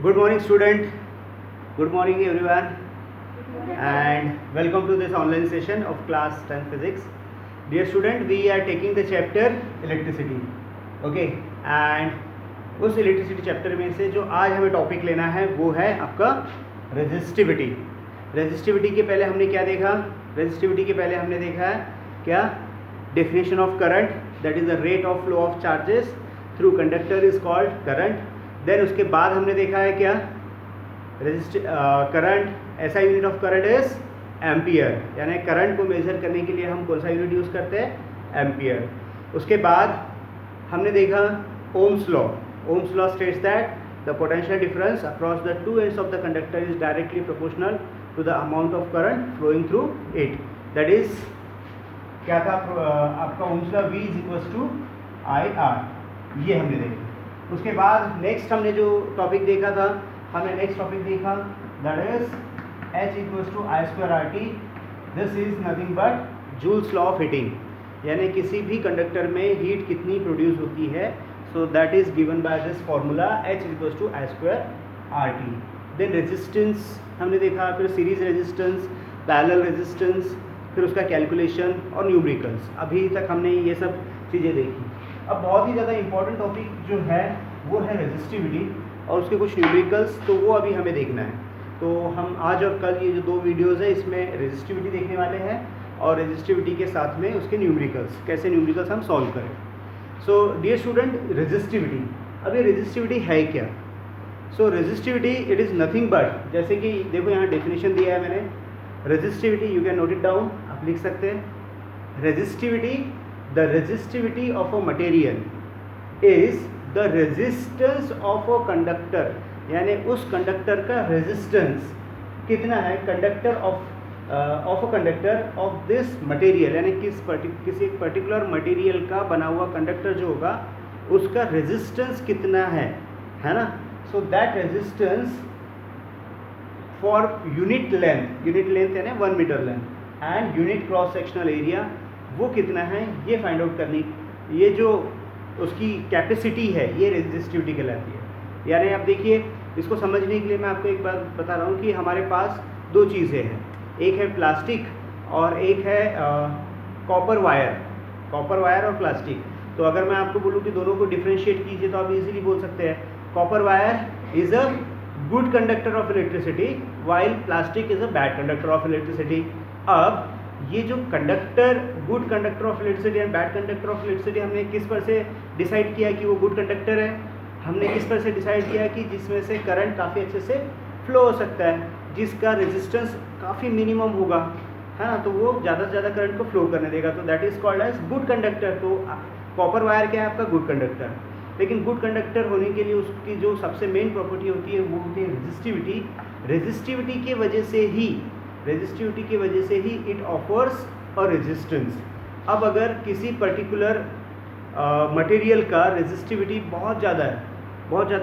Good morning, student. Good morning, everyone, and welcome to this online session of class 10 physics. Dear student, we are taking the chapter electricity. Okay, and उस electricity chapter में से जो आज हमें topic लेना है वो है आपका रेजिस्टिविटी. रेजिस्टिविटी के पहले हमने क्या देखा? रेजिस्टिविटी के पहले हमने देखा है क्या? Definition of current, that is the rate of flow of charges through conductor is called current. Then उसके बाद हमने देखा है क्या? करंट, ऐसा unit of current is ampere, यानी करंट को मेजर करने के लिए हम कौन सा यूनिट यूज़ करते हैं? एम्पियर. उसके बाद हमने देखा Ohm's law. Ohm's law states that the potential difference across the two ends of the conductor is directly proportional to the amount of current flowing through it. That is क्या था आपका Ohm's law? V is equals to IR. ये हमने देखा. उसके बाद next हमने जो टॉपिक देखा था, हमने नेक्स्ट टॉपिक देखा that is H equals to I²RT. This is nothing but Joule's law of heating, यानी किसी भी कंडक्टर में हीट कितनी प्रोड्यूस होती है. So that is given by this formula H equals to I²RT. Then resistance हमने देखा, फिर सीरीज रेजिस्टेंस, पैरेलल रेजिस्टेंस, फिर उसका कैलकुलेशन और न्यूमेरिकल्स. अभी तक हमने ये सब चीज़ें देखी. अब बहुत ही ज़्यादा इंपॉर्टेंट टॉपिक जो है वो है रेजिस्टिविटी और उसके कुछ न्यूमेरिकल्स, तो वो अभी हमें देखना है. तो हम आज और कल ये जो दो वीडियोज़ है इसमें रेजिस्टिविटी देखने वाले हैं और रेजिस्टिविटी के साथ में उसके न्यूमेरिकल्स, कैसे न्यूमेरिकल्स हम सॉल्व करें. सो डियर स्टूडेंट, रेजिस्टिविटी, अब ये रेजिस्टिविटी है क्या? So resistivity it is nothing but, जैसे कि देखो यहाँ डेफिनेशन दिया है मैंने. Resistivity, you can note it down, आप लिख सकते हैं. Resistivity, the resistivity of a material is the resistance of a conductor, यानी उस कंडक्टर का रेजिस्टेंस कितना है, conductor of a conductor of this material, यानी किसी पर्टिकुलर मटेरियल का बना हुआ कंडक्टर जो होगा उसका रेजिस्टेंस कितना है ना. So that resistance for unit length यानी 1 metre length and unit cross sectional area वो कितना है, ये फाइंड आउट करनी, ये जो उसकी कैपेसिटी है ये रेजिस्टिविटी कहलाती है. यानी आप देखिए, इसको समझने के लिए मैं आपको एक बात बता रहा हूँ कि हमारे पास दो चीज़ें हैं, एक है प्लास्टिक और एक है कॉपर वायर और प्लास्टिक. तो अगर मैं आपको बोलूँ कि दोनों को डिफ्रेंशिएट कीजिए तो आप इजीली बोल सकते हैं copper wire is a good conductor of electricity while plastic is a bad conductor of electricity. अब ये जो conductor, good conductor of electricity and bad conductor of electricity, हमने किस पर से डिसाइड किया कि वो गुड कंडक्टर है? हमने किस पर से डिसाइड किया कि जिसमें से करंट काफ़ी अच्छे से फ्लो हो सकता है, जिसका रेजिस्टेंस काफ़ी मिनिमम होगा, है ना, तो वो ज़्यादा से ज़्यादा करंट को फ्लो करने देगा. तो that is called as good conductor. तो कॉपर वायर क्या है? आपका गुड कंडक्टर. लेकिन गुड कंडक्टर होने के लिए उसकी जो सबसे मेन प्रॉपर्टी होती है वो होती है रेजिस्टिविटी. रेजिस्टिविटी की वजह से ही इट ऑफर्स अ रेजिस्टेंस. अब अगर किसी पर्टिकुलर मटेरियल का रेजिस्टिविटी बहुत ज़्यादा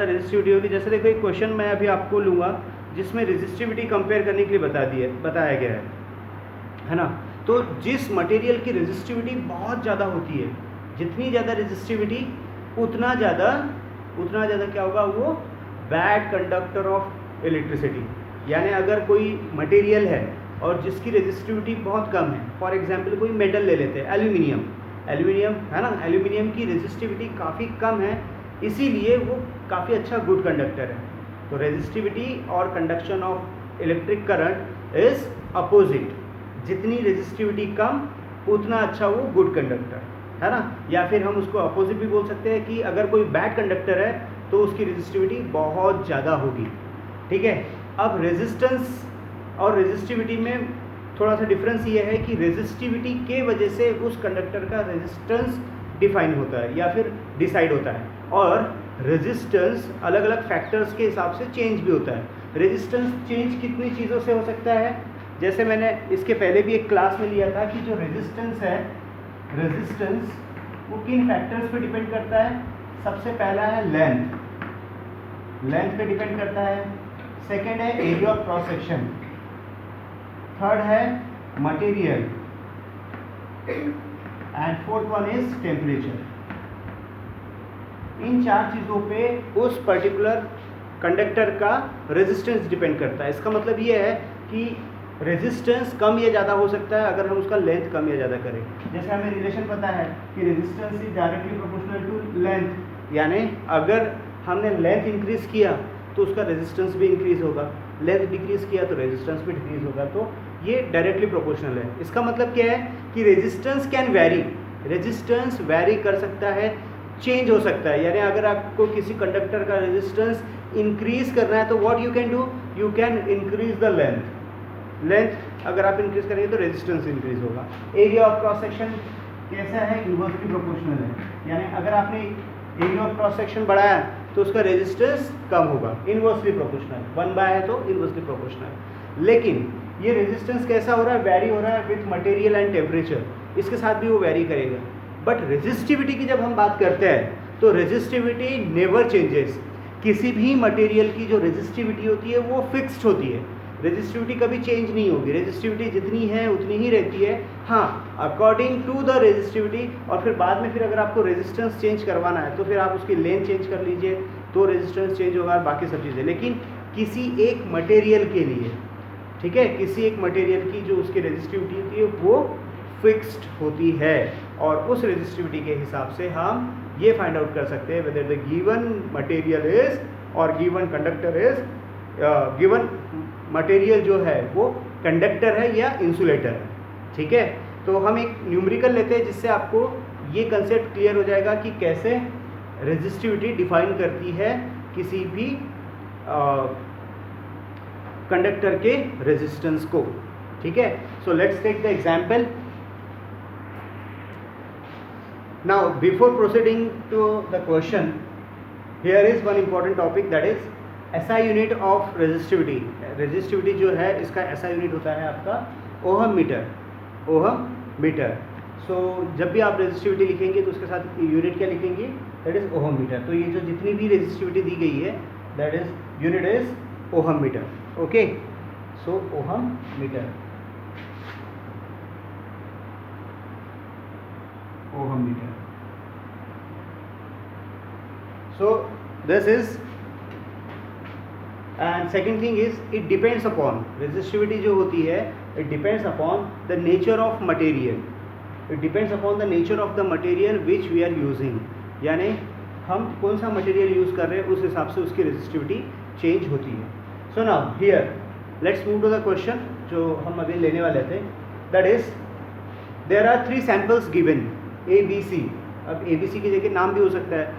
रेजिस्टिविटी होगी, जैसे देखो एक क्वेश्चन मैं अभी आपको लूँगा जिसमें रेजिस्टिविटी कंपेयर करने के लिए बताया गया है ना. तो जिस मटेरियल की रेजिस्टिविटी बहुत ज़्यादा होती है, जितनी ज़्यादा रेजिस्टिविटी उतना ज़्यादा क्या होगा, वो बैड कंडक्टर ऑफ इलेक्ट्रिसिटी. यानी अगर कोई मटेरियल है और जिसकी रेजिस्टिविटी बहुत कम है, फॉर एग्जांपल कोई मेटल ले लेते हैं, एल्यूमिनियम है ना, एल्यूमिनियम की रेजिस्टिविटी काफ़ी कम है, इसीलिए वो काफ़ी अच्छा गुड कंडक्टर है. तो रेजिस्टिविटी और conduction of electric current is opposite. जितनी रेजिस्टिविटी कम उतना अच्छा वो गुड कंडक्टर, है ना. या फिर हम उसको अपोजिट भी बोल सकते हैं कि अगर कोई बैड कंडक्टर है तो उसकी रेजिस्टिविटी बहुत ज़्यादा होगी. ठीक है. अब रेजिस्टेंस और रेजिस्टिविटी में थोड़ा सा डिफरेंस ये है कि रेजिस्टिविटी के वजह से उस कंडक्टर का रेजिस्टेंस डिफाइन होता है या फिर डिसाइड होता है, और रेजिस्टेंस अलग अलग फैक्टर्स के हिसाब से चेंज भी होता है. रेजिस्टेंस चेंज कितनी चीज़ों से हो सकता है, जैसे मैंने इसके पहले भी एक क्लास में लिया था कि जो रेजिस्टेंस है, रेजिस्टेंस वो किन फैक्टर्स पे डिपेंड करता है. सबसे पहला है लेंथ पे डिपेंड करता है. सेकेंड है area of cross section. Third है material and fourth one is temperature. इन चार चीज़ों पे उस पर्टिकुलर कंडक्टर का रेजिस्टेंस डिपेंड करता है। इसका मतलब ये है कि रेजिस्टेंस कम या ज़्यादा हो सकता है अगर हम उसका लेंथ कम या ज़्यादा करें। जैसे हमें रिलेशन पता है कि resistance is directly proportional to length, यानी अगर हमने लेंथ इंक्रीज़ किया तो उसका रेजिस्टेंस भी इंक्रीज़ होगा, लेंथ डिक्रीज़ किया तो रेजिस्टेंस भी डिक्रीज़ होगा। तो ये डायरेक्टली प्रोपोर्शनल है। इसका मतलब क्या है कि resistance can vary, resistance vary कर सकता है, चेंज हो सकता है। यानी अगर आपको किसी कंडक्टर का रेजिस्टेंस इंक्रीज करना है तो what you can do, you can increase the length अगर आप इंक्रीज करेंगे तो रेजिस्टेंस इंक्रीज होगा। एरिया ऑफ क्रॉस सेक्शन कैसा है, इन्वर्सली प्रोपोर्शनल है। यानी अगर आपने एरिया ऑफ क्रॉस सेक्शन बढ़ाया तो उसका रेजिस्टेंस कम होगा, इन्वर्सली प्रोपोर्शनल। 1/, है तो इन्वर्सली प्रोपोर्शनल। लेकिन ये रेजिस्टेंस कैसा हो रहा है, वैरी हो रहा है विथ मटेरियल एंड टेम्परेचर, इसके साथ भी वो वैरी करेगा। बट रेजिस्टिविटी की जब हम बात करते हैं तो रेजिस्टिविटी नेवर चेंजेस। किसी भी मटेरियल की जो रेजिस्टिविटी होती है वो फिक्स्ड होती है, रेजिस्टिविटी कभी चेंज नहीं होगी, रेजिस्टिविटी जितनी है उतनी ही रहती है। हाँ, अकॉर्डिंग टू द रेजिस्टिविटी। और फिर बाद में फिर अगर आपको रेजिस्टेंस चेंज करवाना है तो फिर आप उसकी लेंथ चेंज कर लीजिए तो रेजिस्टेंस चेंज होगा, बाकी सब चीज़ें। लेकिन किसी एक मटेरियल के लिए, ठीक है, किसी एक मटेरियल की जो उसकी रेजिस्टिविटी होती है वो फिक्स्ड होती है और उस रेजिस्टिविटी के हिसाब से हम ये फाइंड आउट कर सकते हैं whether the given material is और given conductor is, given material जो है वो कंडक्टर है या इंसुलेटर है। ठीक है, तो हम एक न्यूमेरिकल लेते हैं जिससे आपको ये कंसेप्ट क्लियर हो जाएगा कि कैसे रेजिस्टिविटी डिफाइन करती है किसी भी कंडक्टर के रेजिस्टेंस को। ठीक है, so let's take the example. Now before proceeding to the question, here is one important topic, that is SI unit of resistivity. Resistivity जो है इसका एसआई यूनिट होता है आपका ohm metre, ohm metre. So जब भी आप रेजिस्टिविटी लिखेंगे तो उसके साथ यूनिट क्या लिखेंगे, दैट इज ओहम मीटर। तो ये जो जितनी भी रेजिस्टिविटी दी गई है that is unit is ohm metre. Okay, so ohm metre, ohm metre. So this is, and second thing is it depends upon, resistivity जो होती है it depends upon the nature of material, it depends upon the nature of the material which we are using. यानी हम कौन सा material use कर रहे हैं उस हिसाब से उसकी रेजिस्टिविटी चेंज होती है। So now here let's move to the question जो हम अभी लेने वाले थे, that is there are 3 samples given A B C. अब ए बी सी की जगह नाम भी हो सकता है,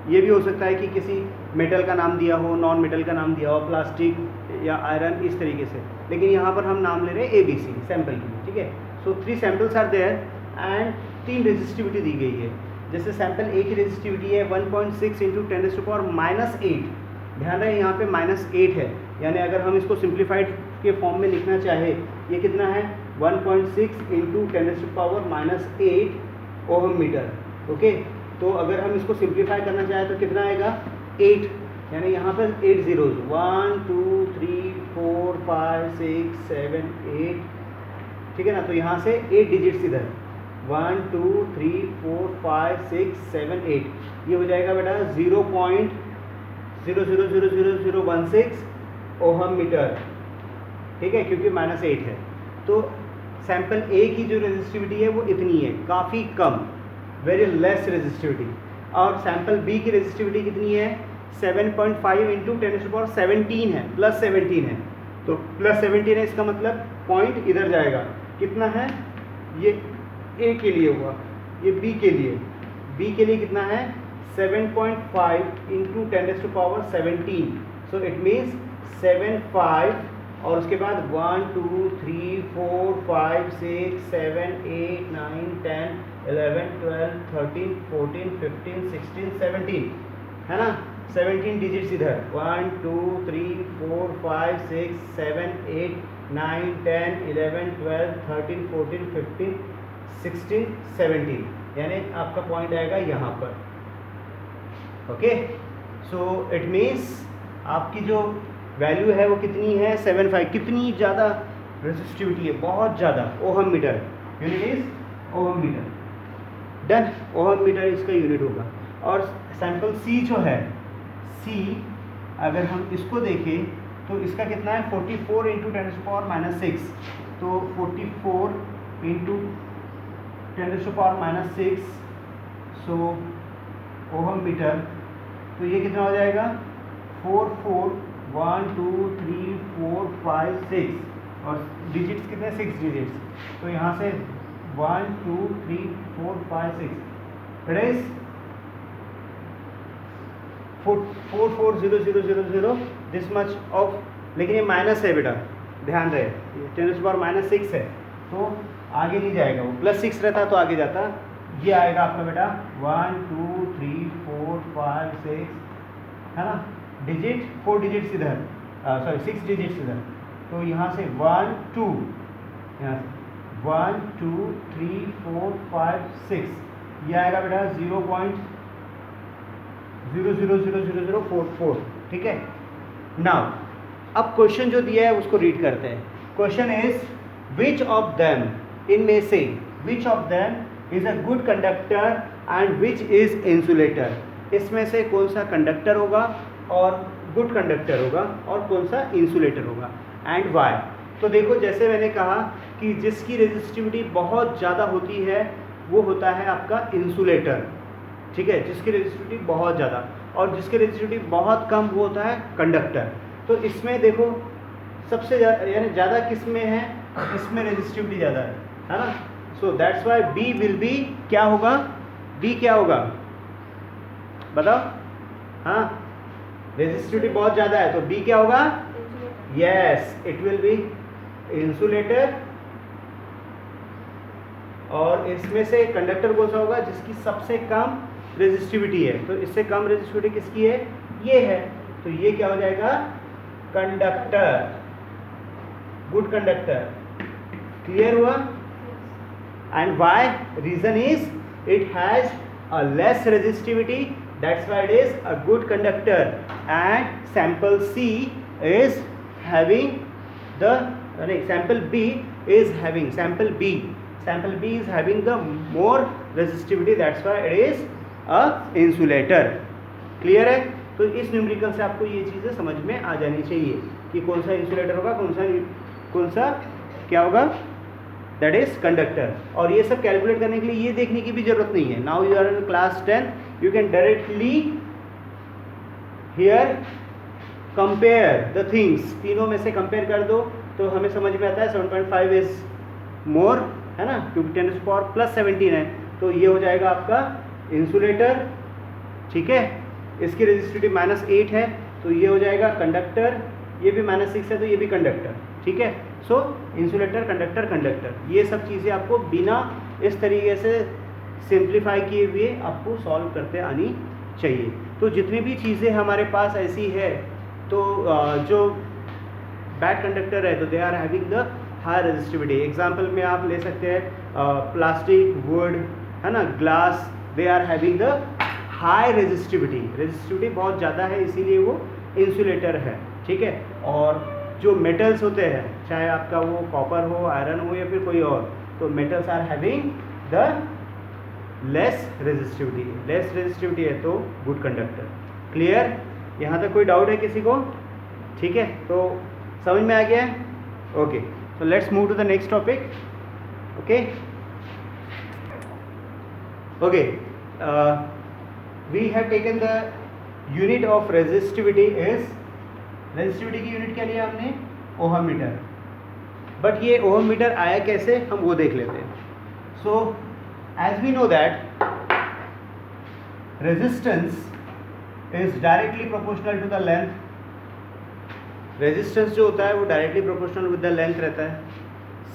ये भी हो सकता है कि किसी मेटल का नाम दिया हो, नॉन मेटल का नाम दिया हो, प्लास्टिक या आयरन, इस तरीके से। लेकिन यहाँ पर हम नाम ले रहे हैं ए बी सी सैम्पल की। ठीक है, so 3 samples are there and 3 resistivity दी गई है। जैसे सैम्पल ए की रेजिस्टिविटी है 1.6 × 10⁻⁸। ध्यान रहे यहाँ पे -8 है, यानी अगर हम इसको सिंप्लीफाइड के फॉर्म में लिखना चाहे ये कितना है 1.6 × 10⁻⁸ ओहम मीटर। ओके, तो अगर हम इसको सिंप्लीफाई करना चाहें तो कितना आएगा 8, यानी यहाँ पर 8 zeros 1 2 3 4 5 6 7 8। ठीक है ना, तो यहाँ से 8 डिजिट्स इधर 1 2 3 4 5 6 7 8, ये हो जाएगा बेटा 0.00000016 ओहम मीटर। ठीक है, क्योंकि -8 है। तो सैंपल ए की जो रेजिस्टिविटी है वो इतनी है, काफ़ी कम, वेरी लेस रेजिस्टिविटी। और सैंपल बी की रेजिस्टिविटी कितनी है 7.5 × 10⁻17 है, +17 है। तो +17 है, इसका मतलब पॉइंट इधर जाएगा। कितना है ये ए के लिए हुआ, ये बी के लिए, बी के लिए कितना है 7.5 × 10⁻17। सो इट मीन्स 7.5 और उसके बाद 1 2 3 4 5 6 7 8 9 10 11 12 13 14 15 16 17, है ना, 17 डिजिट्स इधर 1 2 3 4 5 6 7 8 9 10 11 12 13 14 15 16 17, यानी आपका पॉइंट आएगा यहाँ पर। ओके, सो इट मीन्स आपकी जो वैल्यू है वो कितनी है 7.5। कितनी ज़्यादा रेजिस्टिविटी है, बहुत ज़्यादा, ohm metre, unit is ohm metre. Done, ohm metre इसका यूनिट होगा। और सैंपल सी जो है, सी अगर हम इसको देखें तो इसका कितना है 44 इंटू 10⁻⁻6, तो 44 इंटू 10⁻⁻6 सो ओहम मीटर, तो ये कितना हो जाएगा 4 4 1 2 3 4 5 6 और डिजिट्स कितने 6 डिजिट्स, तो यहाँ से 1 2 3 4 5 6 it is 44000 this much of, लेकिन ये माइनस है बेटा, ध्यान रहे 10⁻⁻6 है तो आगे नहीं जाएगा, वो +6 रहता तो आगे जाता। ये आएगा आपका बेटा 1 2 3 4 5 6 है ना, डिजिट 4 डिजिट्स इधर, सॉरी 6 डिजिट्स इधर, तो यहाँ से 1 2 यहाँ से 1 2 3 4 5 6 ये आएगा बेटा 0.000044, ठीक है। नाउ अब क्वेश्चन जो दिया है उसको रीड करते हैं। Question is which of them, इनमें से which of them is a good conductor and which is insulator, इसमें से कौन सा कंडक्टर होगा और गुड कंडक्टर होगा और कौन सा इंसुलेटर होगा एंड वाई। तो देखो जैसे मैंने कहा कि जिसकी रेजिस्टिविटी बहुत ज़्यादा होती है वो होता है आपका इंसुलेटर, ठीक है, जिसकी रेजिस्टिविटी बहुत ज़्यादा, और जिसकी रेजिस्टिविटी बहुत कम वो होता है कंडक्टर। तो इसमें देखो सबसे ज़्यादा यानी ज़्यादा किस में है, इसमें रेजिस्टिविटी ज़्यादा है ना, so that's why B will be, क्या होगा बी क्या होगा बताओ, हाँ रेजिस्टिविटी बहुत ज़्यादा है तो बी क्या होगा, yes it will be insulator. और इसमें से कंडक्टर कौन सा होगा, जिसकी सबसे कम रेजिस्टिविटी है, तो इससे कम रेजिस्टिविटी किसकी है, ये है, तो ये क्या हो जाएगा कंडक्टर, गुड कंडक्टर। क्लियर हुआ। And why, reason is it has a less resistivity, that's why it is a good conductor. And sample C is having the, sample B is having, sample B is having the more resistivity, that's why it is a insulator। Clear है। तो इस numerical से आपको ये चीज़ें समझ में आ जानी चाहिए कि कौन सा इंसुलेटर होगा, कौन सा क्या होगा, दैट इज कंडक्टर। और ये सब कैलकुलेट करने के लिए ये देखने की भी जरूरत नहीं है। Now you are in class 10, you can directly here compare the things, तीनों में से कंपेयर कर दो तो हमें समझ में आता है 7.5 इज मोर, है ना, क्योंकि 10⁻+17 है, तो ये हो जाएगा आपका इंसुलेटर, ठीक है। इसकी रेजिस्टिविटी -8 है तो ये हो जाएगा कंडक्टर, ये भी -6 है तो ये भी कंडक्टर, ठीक है। सो इंसुलेटर, कंडक्टर, कंडक्टर, ये सब चीज़ें आपको बिना इस तरीके से सिंप्लीफाई किए हुए आपको सॉल्व करते आनी चाहिए। तो जितनी भी चीज़ें हमारे पास ऐसी है, तो जो बैड कंडक्टर है तो they are having the high resistivity. Example में आप ले सकते हैं प्लास्टिक, वुड, है ना, glass, they are having the high resistivity, resistivity बहुत ज़्यादा है इसीलिए वो इंसुलेटर है, ठीक है। और जो मेटल्स होते हैं, चाहे आपका वो कॉपर हो, आयरन हो या फिर कोई और, तो metals are having the less resistivity है तो गुड कंडक्टर। क्लियर, यहाँ तक कोई डाउट है किसी को, ठीक है, तो समझ में आ गया है, okay. So let's move to the next topic. Okay. We have taken the unit of resistivity is, resistivity की यूनिट क्या लिया हमने, ओहम मीटर। बट ये ओहम मीटर आया कैसे, हम वो देख लेते हैं। So as we know that resistance is directly proportional to the length, resistance जो होता है वो directly proportional with the length रहता है।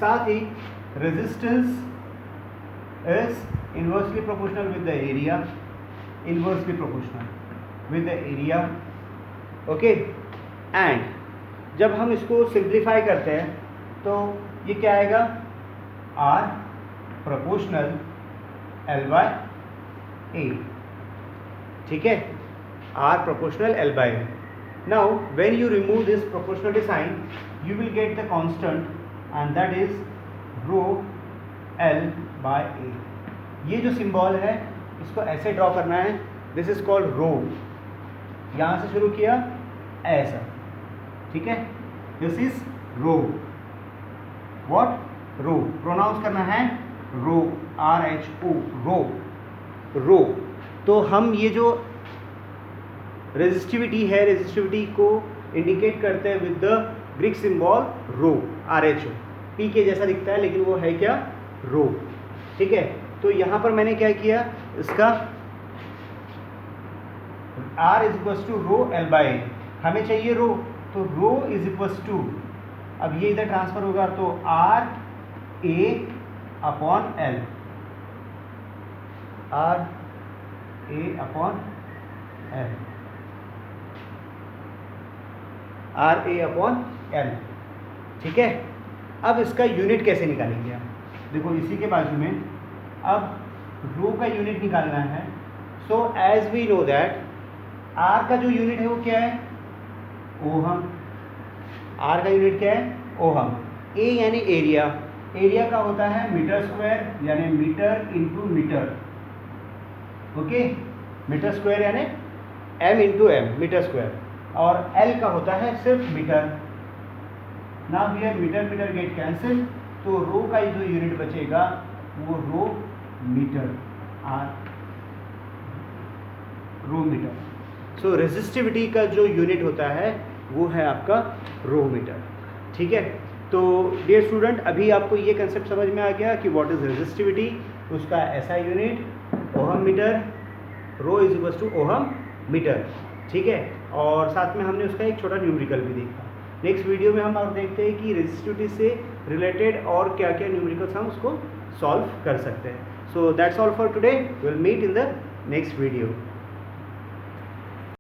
साथ ही resistance is inversely proportional with the area, inversely proportional with the area, okay. And जब हम इसको सिंप्लीफाई करते हैं तो ये क्या आएगा, आर प्रोपोर्शनल L/A, ठीक है, R proportional L/A। Now when you remove this proportionality sign, you will get the constant and that is rho L/A। ये जो सिंबल है इसको ऐसे ड्रॉ करना है, दिस इज कॉल्ड रो। यहाँ से शुरू किया ऐसा, ठीक है। This is rho, what, rho, pronounce करना है रो, RHO, रो, रो। तो हम ये जो रेजिस्टिविटी है, रेजिस्टिविटी को इंडिकेट करते हैं with the Greek symbol rho, RHO, P के जैसा दिखता है लेकिन वो है क्या, रो, ठीक है। तो यहाँ पर मैंने क्या किया, इसका R is equals to rho L/A, हमें चाहिए रो, तो रो इज इक्वल्स टू, अब ये इधर ट्रांसफर होगा तो RA upon L, RA upon L, RA upon L, ठीक है। अब इसका यूनिट कैसे निकालेंगे आप, देखो इसी के बाजू में अब रो का यूनिट निकालना है। So as we know that R का जो यूनिट है वो क्या है, ओहम, R का यूनिट क्या है, ओहम। A यानी एरिया, एरिया का होता है मीटर स्क्वायर यानी metre into metre, okay, metre square यानी M into M, metre square, और L का होता है सिर्फ metre. Now here metre metre get cancel, तो रो का जो यूनिट बचेगा वो rho metre, R, rho metre. So resistivity का जो यूनिट होता है वो है आपका रो मीटर, ठीक है। तो डियर स्टूडेंट, अभी आपको ये कंसेप्ट समझ में आ गया कि व्हाट इज रेजिस्टिविटी, उसका ऐसा unit ohm metre, rho is equals to ohm metre, ठीक है। और साथ में हमने उसका एक छोटा न्यूमेरिकल भी देखा। नेक्स्ट वीडियो में हम और देखते हैं कि रेजिस्टिविटी से रिलेटेड और क्या क्या न्यूमेरिकल्स हम उसको सॉल्व कर सकते हैं। So that's all for today, will meet in the next video.